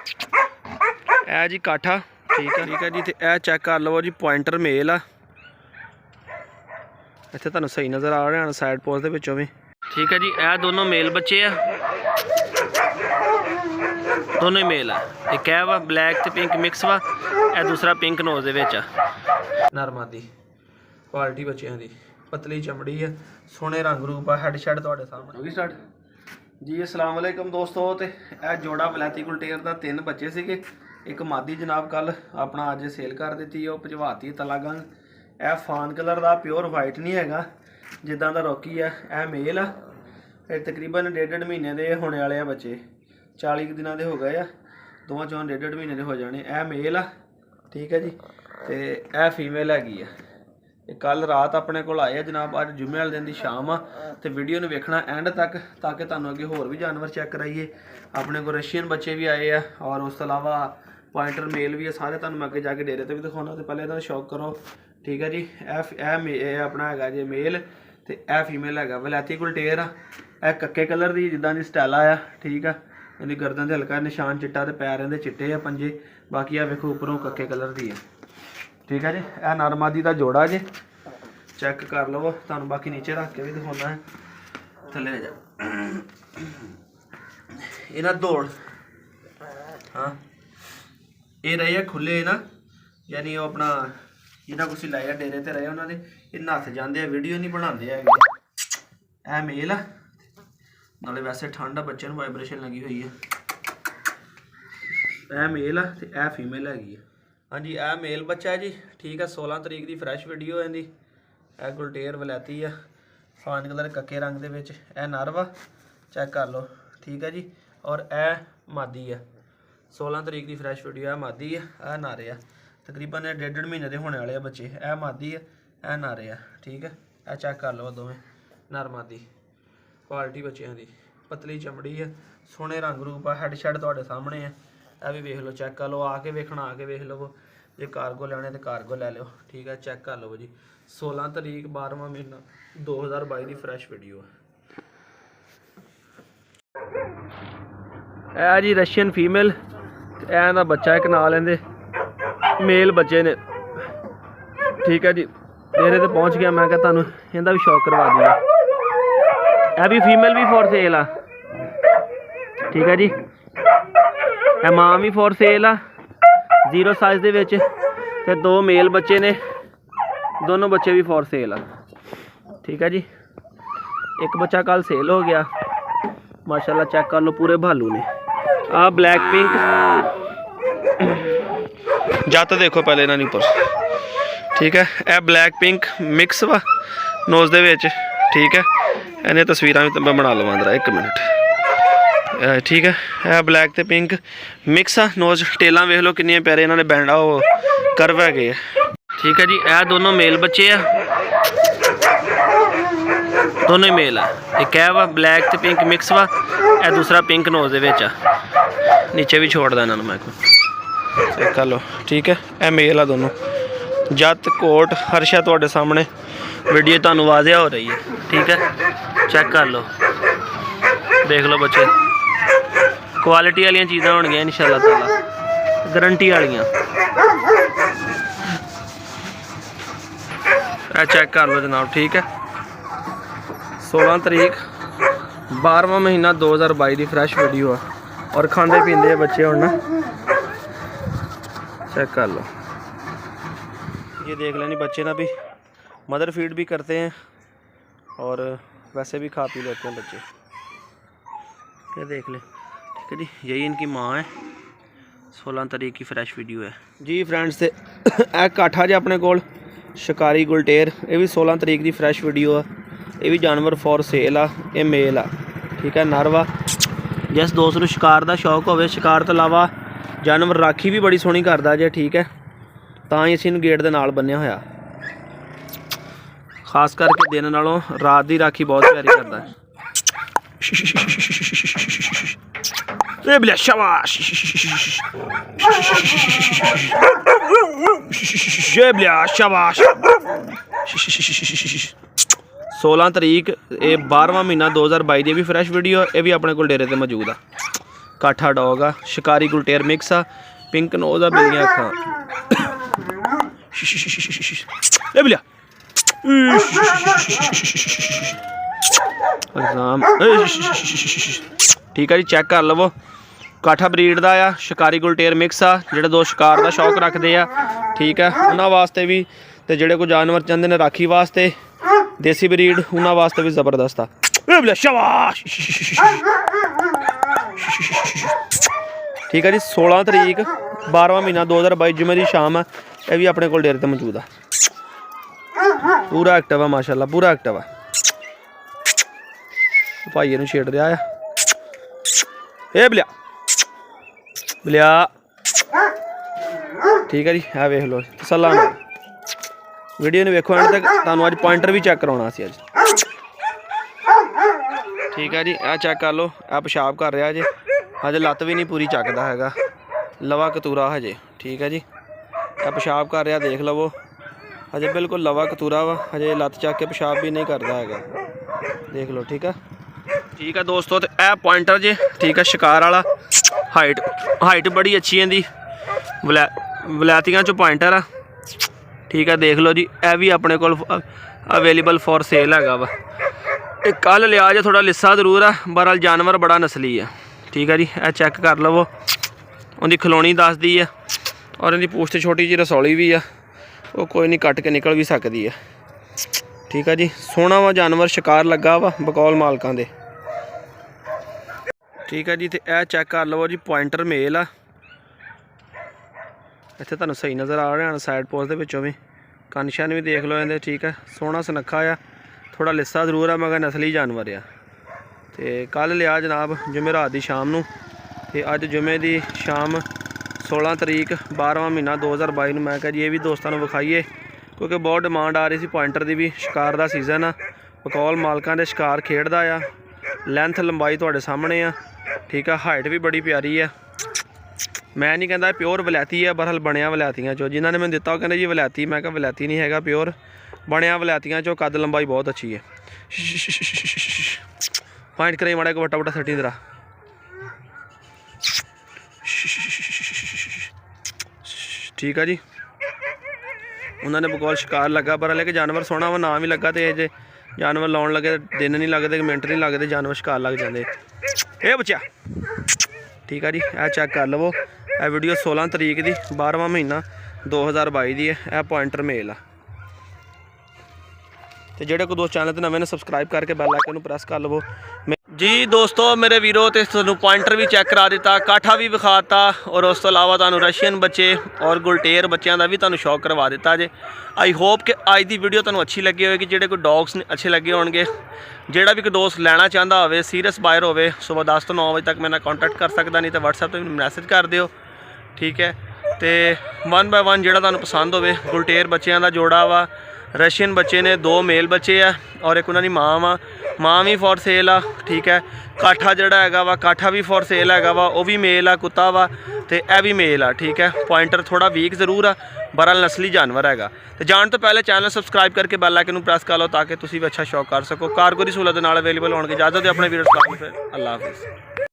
ਇਹ जी काठा ठीक है जी। तो यह चेक कर लो जी पॉइंटर मेल आ। इत्थे तुहानूं सही नज़र आ रहा साइड पोस्ट दे विचों भी ठीक है जी। यह दोनों मेल बच्चे आ, दोनों ही मेल आ। एक है वा ब्लैक ते पिंक मिक्स वा, यह दूसरा पिंक नोज दे विच आ। नरमा दी क्वालिटी बच्चों की पतली चमड़ी है, सोहने रंग रूप आ। हैड शैड तुहाडे सामने हो गई स्टार्ट जी। अस्सलाम वालेकुम दोस्तों। तो यह जोड़ा वलैती गुलटेर का 3 बच्चे सीगे। एक मादी जनाब कल अपना अज सेल कर दी, वो भजवाती तलागंज। यह फान कलर का प्योर वाइट नहीं है जिदा का रॉकी है। यह मेल आ, तकरीबन 1.5 महीने के होने वाले आ बच्चे, 40 दिन के हो गए आ। दोवां चों 1.5 महीने के हो जाने। यह मेल आ ठीक है जी। तो यह फीमेल हैगी है। कल रात अपने को आए जनाब, अज जुम्मे वाले दिन की शाम आ। तो वीडियो में वेखना एंड तक ताकि तुहानूं अगे होर भी जानवर चैक कराइए। अपने को रशियन बच्चे भी आए हैं और उस तो अलावा पॉइंटर मेल भी है। सारे तुहानूं मैं अगे जाके डेरे तो भी दिखाना। तो पहले इन्हां दा शौक करो ठीक है जी। यह अपना है जी मेल, तो यह फीमेल है वलैती गुलटेर आ। यह कक्के कलर की जिदा की स्टैला आ ठीक है। इहदी गर्दन से हल्का निशान चिट्टा, तो पैर इहदे चिट्टे आ पंजे। बाकी आ वेखो उपरों कक्के कलर की है ठीक है जी। यह नरमादी का जोड़ा जे, चेक कर लो। तुहानूं बाकी नीचे रख के भी दिखाना है। थले जा इन्हां दौड़ हाँ ये रहे है खुले ना, यानी वो अपना जिन्हें कुछ लाया डेरे ते रहे उन्होंने ये नत्थ जाते वीडियो नहीं बनाते है। यह मेल आ, नाले वैसे ठंड आ, बच्चे वाइब्रेशन लगी हुई है। यह मेल आ ते यह फीमेल हैगी है। हाँ जी यह मेल बच्चा है जी ठीक है। 16 तरीक की फ्रैश वीडियो है इहदी। यह गुलटेर वलैती है, फान कलर कक्के रंग दे विच। यह नर वा, चेक कर लो ठीक है जी। और यह मादी है। 16 तरीक की फ्रैश वीडियो है, मादी है। यह नारे आ, तकरीबन 1.5 महीने के होने वाले बच्चे। यह मादी है, यह नारे आ ठीक है। यह चेक कर लो दोवें नर मादी। क्वालिटी बच्चों की पतली चमड़ी है, सोहने रंग रूप आ। हैड शैड तुहाडे सामने है। यह भी वेख लो, चेक कर लो। आके वेखना, आके वेख लो। जे कारगो लैने तो कारगो लै लो ठीक है। चेक कर लो जी 16 तरीक 12वां महीना 2022 की फ्रैश वीडियो है। जी रशियन फीमेल, एदा बच्चा एक नाल लेंदे मेल बच्चे ने ठीक है जी। डेरे ते पहुँच गया मैं, तुहानूं इहदा भी शौक करवा दिया। यह भी फीमेल भी फॉर सेल आ ठीक है जी। यह मां भी फॉर सेल आ 0 साइज दे विच, ते 2 मेल बच्चे ने, दोनों बच्चे भी फॉर सेल आ ठीक है जी। एक बच्चा कल सेल हो गया माशाल्लाह। चेक कर लो पूरे भालू ने। आ ब्लैक पिंक जत देखो पहले इन्होंने ऊपर ठीक है। यह ब्लैक पिंक मिक्स वा नोज दे विच ठीक है। इन्हें तस्वीरां भी मैं बना लवां जरा 1 मिनट ठीक है। यह ब्लैक ते पिंक मिक्स आ। नोज टेलां वेख लो कितने प्यारे इन्होंने बैंडा वो करव है ठीक है जी। यह दोनों मेल बच्चे आ, दोनों ही मेल आ। एक है वा ब्लैक ते पिंक मिक्स वा, यह दूसरा पिंक नोज दे विच आ। नीचे भी छोड़ देना मैं चेक कर लो ठीक है। यह मेल आ दोनों। जत कोट हर शै तुहाडे सामने वीडियो तुहानूं वाज़िया हो रही है ठीक है। चेक कर लो, देख लो बच्चे। क्वालिटी वाली चीज़ां होणगियां इंशाअल्लाह ताला, गारंटी वालियां। चेक कर लो जनाब ठीक है। 16 तरीक 12वां महीना 2022 की फ्रैश वीडियो है। और खाते पीते बच्चे हुण ना, चेक कर लो। ये देख लेनी बच्चे ना भी मदर फीड भी करते हैं और वैसे भी खा पी लेते हैं बच्चे। ये देख लें ठीक है जी। यही इनकी माँ है। 16 तरीक की फ्रैश वीडियो है जी फ्रेंड्स। से यह काठा जो अपने कोल शिकारी गुलटेर, ये भी 16 तरीक की फ्रैश वीडियो है। ये भी जानवर फॉर सेल आ, ये मेल आ ठीक है। नर वा। जिस दोस्त नूं शिकार का शौक हो, शिकार तो इलावा जानवर राखी भी बड़ी सोहनी करता जे ठीक है। ਤਾਂ ਹੀ ਅਸੀਂ ਇਹਨੂੰ ਗੇਟ ਦੇ ਨਾਲ ਬੰਨਿਆ ਹੋਇਆ। ਖਾਸ ਕਰਕੇ ਦਿਨ ਨਾਲੋਂ ਰਾਤ ਦੀ ਰਾਖੀ ਬਹੁਤ ਪਿਆਰੀ ਕਰਦਾ ਹੈ। ਇਹ ਬਲੇ ਸ਼ਾਬਾਸ਼ ਇਹ ਬਲੇ ਸ਼ਾਬਾਸ਼। 16 तरीक ये 12वां महीना 2022 की भी फ्रैश वीडियो, ये भी अपने को डेरे ते मौजूद आ ਕਾਠਾ ਡੌਗ ਆ, ਸ਼ਿਕਾਰੀ ਗੁਲਟੇਰ ਮਿਕਸ ਆ, ਪਿੰਕ ਨੋਜ਼ ਆ, ਬਿੱਲੀਆਂ ਅੱਖਾਂ। ਇਹ ਬਿਲਿਆ ठीक है जी, चेक कर लवो। काठा ब्रीड का आ, शिकारी गुलटेर मिक्स आ, ਜਿਹੜੇ ਦੋ शिकार का शौक रखते हैं। ठीक है, उन्होंने वास्ते भी तो ਜਿਹੜੇ कोई जानवर चाहते हैं राखी वास्ते देसी ब्रीड, उन्होंने वास्ते भी जबरदस्त आ। शाबाश। ठीक है जी, 16 तरीक 12वां महीना 2022 जुमे की शाम है। यह भी अपने को डेरे पर मौजूद है। पूरा एक्टिव है माशाल्लाह, पूरा एक्टिव है। भाई नूं छेड़ रहा है। ए बलिया बलिया। ठीक है जी, है वेख लो तसल्ला नाल। वीडियो नूं वेखो एंड तक, तुहानूं अज पॉइंटर भी चेक कराउणा सी अज। ठीक है जी, आ चेक कर लो, आ पेशाब कर रहा जे, हजे लत्त भी नहीं पूरी चकदा हैगा, लवा कतूरा हजे। ठीक है जी, आ पेशाब कर रहा, देख लवो हजे बिल्कुल लवा कतूरा वा, हजे लत्त चक के पेशाब भी नहीं करता हैगा, देख लो। ठीक है, ठीक है दोस्तों, तो यह पॉइंटर जे। ठीक है, शिकार वाला, हाइट बड़ी अच्छी है दी, वलैतियां चो पॉइंटर आ। ठीक है, देख लो जी, यह भी अपने को अवेलेबल फॉर सेल हैगा वा। एक कल लिया जे, थोड़ा लिस्सा जरूर है, बहरहाल जानवर बड़ा नस्ली है। ठीक है जी, यह चेक कर लवो, उनकी खलोनी दसदी है और इनकी पूछ छोटी जी रसौली भी है, वो कोई नहीं कट के निकल भी सकती है। ठीक है जी, सोहना वा जानवर, शिकार लगा वा बकौल मालकां दे। ठीक है जी, तो यह चेक कर लवो जी, पॉइंटर मेल आ। इत्थे तुहानूं सही नज़र आ रहा है साइड पोस्ट दे विचों भी, कंन शन भी देख लो इहदे। ठीक है, सोहना सुनक्खा आ, थोड़ा लिस्सा जरूर है मगर नस्ली जानवर आ। तो कल लिया जनाब जुमेरात की शाम नूं, ते अज जुमे की शाम 16 तरीक 12वां महीना 2022 मैं कहा जी ये भी दोस्तों को विखाईए, क्योंकि बहुत डिमांड आ रही सी पॉइंटर की भी। शिकार का सीजन आ, बकौल मालकां दे शिकार खेडदा आ, लेंथ लंबाई तुहाडे सामने आ। ठीक है, हाइट भी बड़ी प्यारी है। मैं नहीं कहता प्योर वलैती है, बहरहाल बनया वलैतियां चो, जिन्होंने मैंने दिता कहते जी वलैती, मैं कहा वलैती नहीं हैगा, प्योर बनया वलैतियां चो, कद लंबाई बहुत अच्छी है। पॉइंट कराई माड़ा को वट्टा वट्टा सट्टी जरा। ठीक है जी, उन्होंने बकौल शिकार लगा, पर लेकिन जानवर सोहना वा, नाम ही लगा। तो जे जानवर लाउन लगे दिन नहीं लगते, मिनट नहीं लगते, जानवर शिकार लग जाते। ए बच्चा। ठीक है जी, यह चेक कर लवो, यह वीडियो 16 तरीक की 12वां महीना 2022 की है। यह पॉइंटर मेल आ। तो ਜਿਹੜੇ को दोस्त चैनल नवे ने सबसक्राइब करके बैल आइकन प्रेस कर लवो जी। दोस्तों मेरे वीरों, तो तुहानूं पॉइंटर भी चेक करा दिता, काठा भी विखाता, और उस तो इलावा तुहानूं रशियन बच्चे और गुलटेर बच्चों का भी तुहानूं शौक करवा दिता जे। आई होप कि अज की वीडियो तुहानूं अच्छी लगी होगी, ਜਿਹੜੇ कोई डॉग्स अच्छे लगे होणगे। ਜਿਹੜਾ भी कोई दोस्त लैना चाहता हो, सीरियस बायर हो, सुबह 10 तो 9 बजे तक मेरे कॉन्टैक्ट कर सकता, नहीं तो व्हाट्सएप पर मैसेज कर दिओ। ठीक है, तो 1 बाय 1 ਜਿਹੜਾ तुहानूं पसंद होवे, गुलटेर बच्चों का जोड़ा वा, रशियन बच्चे ने 2 मेल बच्चे आ, और एक उन्होंने माँ वा, माँ भी फॉर सेल आ। ठीक है, काठा जड़ा हैगा वा, काठा भी फॉर सेल हैगा वा, वो भी मेल आ, कुत्ता वा, तो यह भी मेल आ। ठीक है, पॉइंटर थोड़ा वीक जरूर आ, बहरहाल नस्ली जानवर हैगा। तो जान तो पहले चैनल सबसक्राइब करके बैल आइकन प्रेस कर लो, ताकि तुसीं भी अच्छा शौक कर सको। कारगो दी सहूलत नाल अवेलेबल होने की इजाजत है। अपने वीडियो सलाम, फिर अल्लाह हाफिज़।